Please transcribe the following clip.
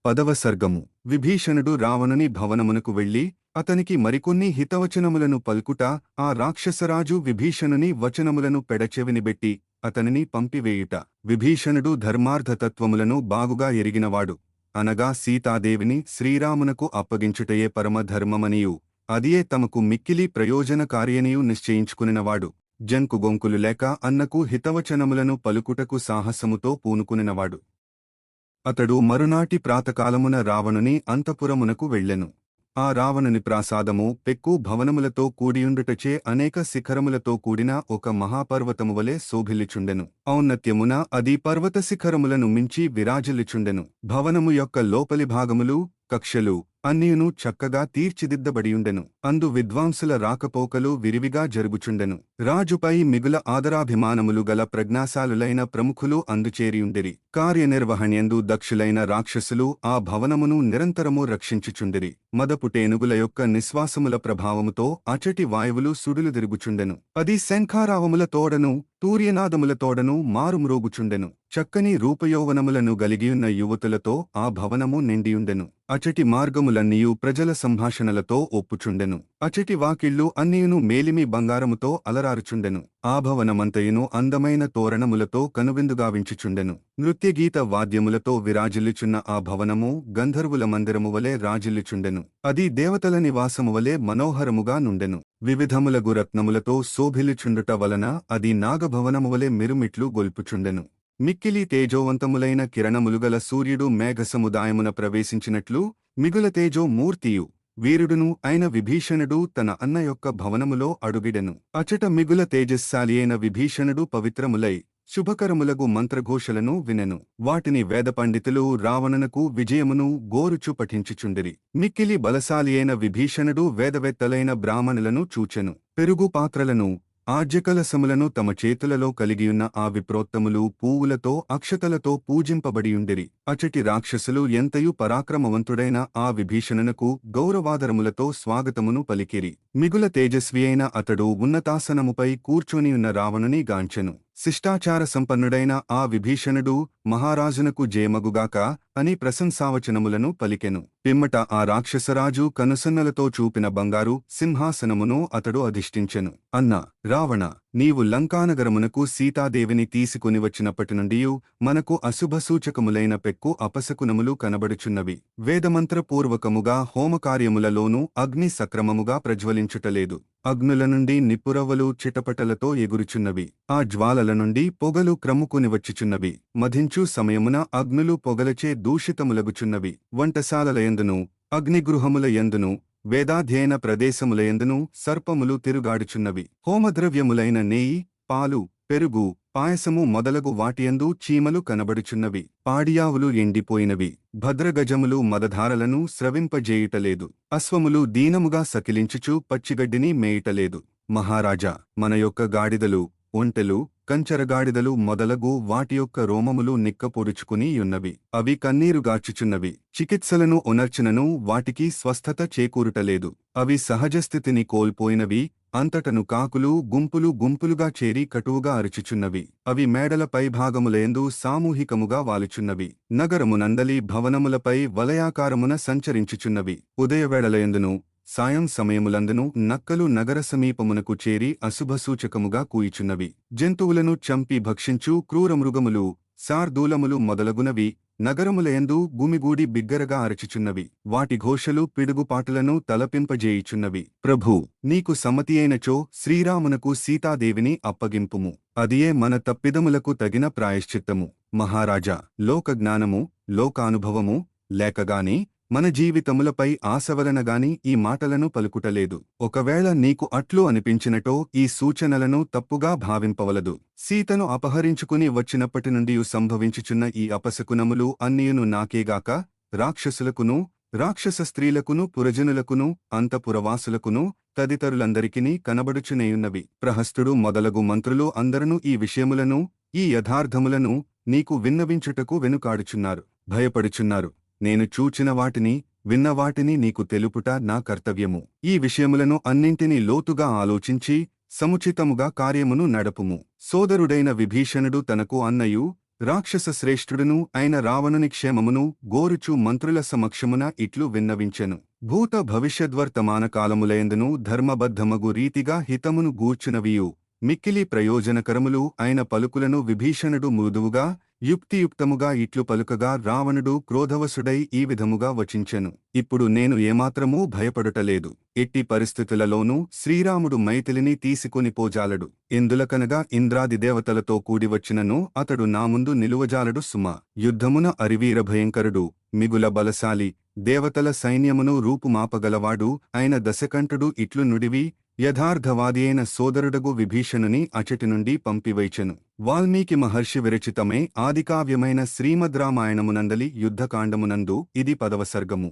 10వ సర్గము. విభీషణుడు రావణుని భవనమునకు వెళ్లి అతనికి మరికొన్ని హితవచనములను పల్కుట. ఆ రాక్షసరాజు విభీషణుని వచనములను పెడచెవినిబెట్టి అతనిని పంపివేయుట. విభీషణుడు ధర్మార్థతత్వములను బాగుగా ఎరిగినవాడు. అనగా సీతాదేవిని శ్రీరామునకు అప్పగించుటయే పరమధర్మమనియు అదియే తమకు మిక్కిలి ప్రయోజనకారియనియు నిశ్చయించుకునినవాడు. జంకుగొంకులు లేక అన్నకు హితవచనములను పలుకుటకు సాహసముతో పూనుకునినవాడు. అతడు మరునాటి ప్రాతకాలమున రావణుని అంతఃపురమునకు వెళ్ళెను. ఆ రావణుని ప్రాసాదము పెక్కు భవనములతో కూడియుండుటచే అనేక శిఖరములతో కూడిన ఒక మహాపర్వతమువలె శోభిల్లిచుండెను. ఔన్నత్యమున అది పర్వత శిఖరములను మించి విరాజిల్లిచుండెను. భవనము యొక్క లోపలి భాగములు, కక్షలు అన్నియును చక్కగా తీర్చిదిద్దబడియుండెను. అందు విద్వాంసుల రాకపోకలు విరివిగా జరుగుచుండెను. రాజుపై మిగుల ఆదరాభిమానములు గల ప్రజ్ఞాశాలులైన ప్రముఖులు అందుచేరియుండిరి. కార్యనిర్వహణ్యందు దక్షులైన రాక్షసులు ఆ భవనమును నిరంతరము రక్షించుచుండిరి. మదపుటేనుగుల యొక్క నిశ్వాసముల ప్రభావముతో అచటి వాయువులు సుడులుదిరుగుచుండెను. అది శంఖారావముల తోడను తూర్యనాదముల తోడను మారుమ్రోగుచుండెను. చక్కని రూపయౌవనములను గలిగియున్న యువతులతో ఆ భవనము నిండియుండెను. అచటి మార్గములన్నీయు ప్రజల సంభాషణలతో ఒప్పుచుండెను. అచటి వాకిళ్ళు అన్నియును మేలిమి బంగారముతో అలరారుచుండెను. ఆ భవనమంతయును అందమైన తోరణములతో కనువిందుగావించుచుండెను. నృత్యగీత వాద్యములతో విరాజిల్లుచున్న ఆ భవనము గంధర్వుల మందిరము వలె రాజిల్లుచుండెను. అది దేవతల నివాసము వలె మనోహరముగా నుండెను. వివిధములగు రత్నములతో శోభిల్లుచుండుట వలన అది నాగభవనము వలె మిరుమిట్లు గొల్పుచుండెను. మిక్కిలి తేజోవంతములైన కిరణములుగల సూర్యుడు మేఘసముదాయమున ప్రవేశించినట్లు మిగుల తేజో మూర్తియు వీరుడును అయిన విభీషణుడు తన అన్న యొక్క భవనములో అడుగిడెను. అచట మిగుల తేజస్శాలి అయిన విభీషణుడు పవిత్రములై శుభకరములగు మంత్రఘోషలను వినెను. వాటిని వేదపండితులు రావణునకు విజయమును గోరుచు పఠించుచుండిరి. మిక్కిలి బలశాలి అయిన విభీషణుడు వేదవేత్తలైన బ్రాహ్మణులను చూచెను. పెరుగు పాత్రలను ఆజ్యకలసములను తమ చేతులలో కలిగియున్న ఆ విప్రోత్తములు పూవులతో అక్షతలతో పూజింపబడియుండిరి. అచటి రాక్షసులు ఎంతయు పరాక్రమవంతుడైన ఆ విభీషణునకు గౌరవాదరములతో స్వాగతమును పలికిరి. మిగుల తేజస్వి అయిన అతడు ఉన్నతాసనముపై కూర్చొనియున్న రావణుని గాంచెను. శిష్టాచార సంపన్నుడైన ఆ విభీషణుడు మహారాజునకు జయమగుగాక అని ప్రశంసావచనములను పలికెను. పిమ్మట ఆ రాక్షసరాజు కనుసన్నలతో చూపిన బంగారు సింహాసనమును అతడు అధిష్ఠించెను. అన్నా రావణ, నీవు లంకానగరమునకు సీతాదేవిని తీసుకుని వచ్చినప్పటినుండియు మనకు అశుభసూచకములైన పెక్కు అపశకునములు కనబడుచున్నవి. వేదమంత్రపూర్వకముగా హోమకార్యములలోనూ అగ్ని సక్రమముగా ప్రజ్వలించుటలేదు. అగ్నుల నుండి నిప్పురవ్వలు చిటపటలతో ఎగురుచున్నవి. ఆ జ్వాలల నుండి పొగలు క్రమ్ముకుని వచ్చుచున్నవి. మధించు సమయమున అగ్నులు పొగలచే దూషితములగుచున్నవి. వంటశాలలయందును అగ్నిగృహముల యందును వేదాధ్యయన ప్రదేశములయందును సర్పములు తిరుగాడుచున్నవి. హోమద్రవ్యములైన నెయ్యి, పాలు, పెరుగు, పాయసము మొదలగు వాటియందు చీమలు కనబడుచున్నవి. పాడియావులు ఎండిపోయినవి. భద్రగజములు మదధారలను స్రవింపజేయుటలేదు. అశ్వములు దీనముగా సకిలించుచు పచ్చిగడ్డిని మేయుటలేదు. మహారాజా, మన యొక్క గాడిదలు, ఒంటెలు, కంచరగాడిదలు మొదలగు వాటి యొక్క రోమములు నిక్కపొడుచుకుని యున్నవి. అవి కన్నీరుగార్చుచున్నవి. చికిత్సలను ఒనర్చినను వాటికి స్వస్థత చేకూరుటలేదు. అవి సహజస్థితిని కోల్పోయినవి. అంతటను కాకులు గుంపులు గుంపులుగా చేరి కటువుగా అరుచుచున్నవి. అవి మేడల పైభాగములయందు సామూహికముగా వాలుచున్నవి. నగరమునందలి భవనములపై వలయాకారమున సంచరించుచున్నవి. ఉదయవేళలయందును సాయం సమయములందును నక్కలు నగర సమీపమునకు చేరి అశుభసూచకముగా కూయిచున్నవి. జంతువులను చంపి భక్షించు క్రూరమృగములు, శార్దూలములు మొదలగునవి నగరములయందు గుమిగూడి బిగ్గరగా అరచుచున్నవి. వాటి ఘోషలు పిడుగుపాటులను తలపింపజేయుచున్నవి. ప్రభూ, నీకు సమ్మతియైనచో శ్రీరామునకు సీతాదేవిని అప్పగింపుము. అదియే మన తప్పిదములకు తగిన ప్రాయశ్చిత్తము. మహారాజా, లోకజ్ఞానము, లోకానుభవము లేకగాని మన జీవితములపై ఆశవలనగాని ఈ మాటలను పలుకుటలేదు. ఒకవేళ నీకు అట్లు అనిపించినటో ఈ సూచనలను తప్పుగా భావింపవలదు. సీతను అపహరించుకుని వచ్చినప్పటి నుండి సంభవించుచున్న ఈ అపశకునములు అన్నియును నాకేగాక రాక్షసులకును, రాక్షస స్త్రీలకును, పురజనులకును, అంతఃపురవాసులకును తదితరులందరికిని కనబడుచునేయున్నవి. ప్రహస్తుడు మొదలగు మంత్రులు అందరూ ఈ విషయములను, ఈ యథార్థములను నీకు విన్నవించుటకు వెనుకాడుచున్నారు, భయపడుచున్నారు. నేను చూచిన వాటిని, విన్న వాటిని నీకు తెలుపుట నా కర్తవ్యము. ఈ విషయములను అన్నింటినీ లోతుగా ఆలోచించి సముచితముగా కార్యమును నడపుము. సోదరుడైన విభీషణుడు తనకు అన్నయు రాక్షస శ్రేష్ఠుడును అయిన రావణుని క్షేమమును గోరుచు మంత్రుల సమక్షమున ఇట్లు విన్నవించెను. భూత భవిష్యద్వర్తమాన కాలములయందును ధర్మబద్ధమగు రీతిగా హితమును గూర్చునవియు మిక్కిలి ప్రయోజనకరములు అయిన పలుకులను విభీషణుడు మృదువుగా యుక్తియుక్తముగా ఇట్లు పలుకగా రావణుడు క్రోధవశుడై ఈ విధముగా వచించెను. ఇప్పుడు నేను ఏమాత్రమూ భయపడుటలేదు. ఎట్టి పరిస్థితులలోనూ శ్రీరాముడు మైథిలిని తీసుకొని పోజాలడు. ఎందులకనగా ఇంద్రాది దేవతలతో కూడివచ్చినను అతడు నా ముందు నిలువజాలడు సుమా. యుద్ధమున అరివీర భయంకరుడు, మిగుల బలశాలి, దేవతల సైన్యమును రూపుమాపగలవాడు అయిన దశకంఠుడు ఇట్లు నుడివి యథార్థవాది అయిన సోదరుడగు విభీషణుని అచటి నుండి పంపివైచెను. వాల్మీకి మహర్షి విరచితమే ఆదికావ్యమైన శ్రీమద్ రామాయణమునందలి యుద్ధకాండమునందు ఇది 10వ సర్గము.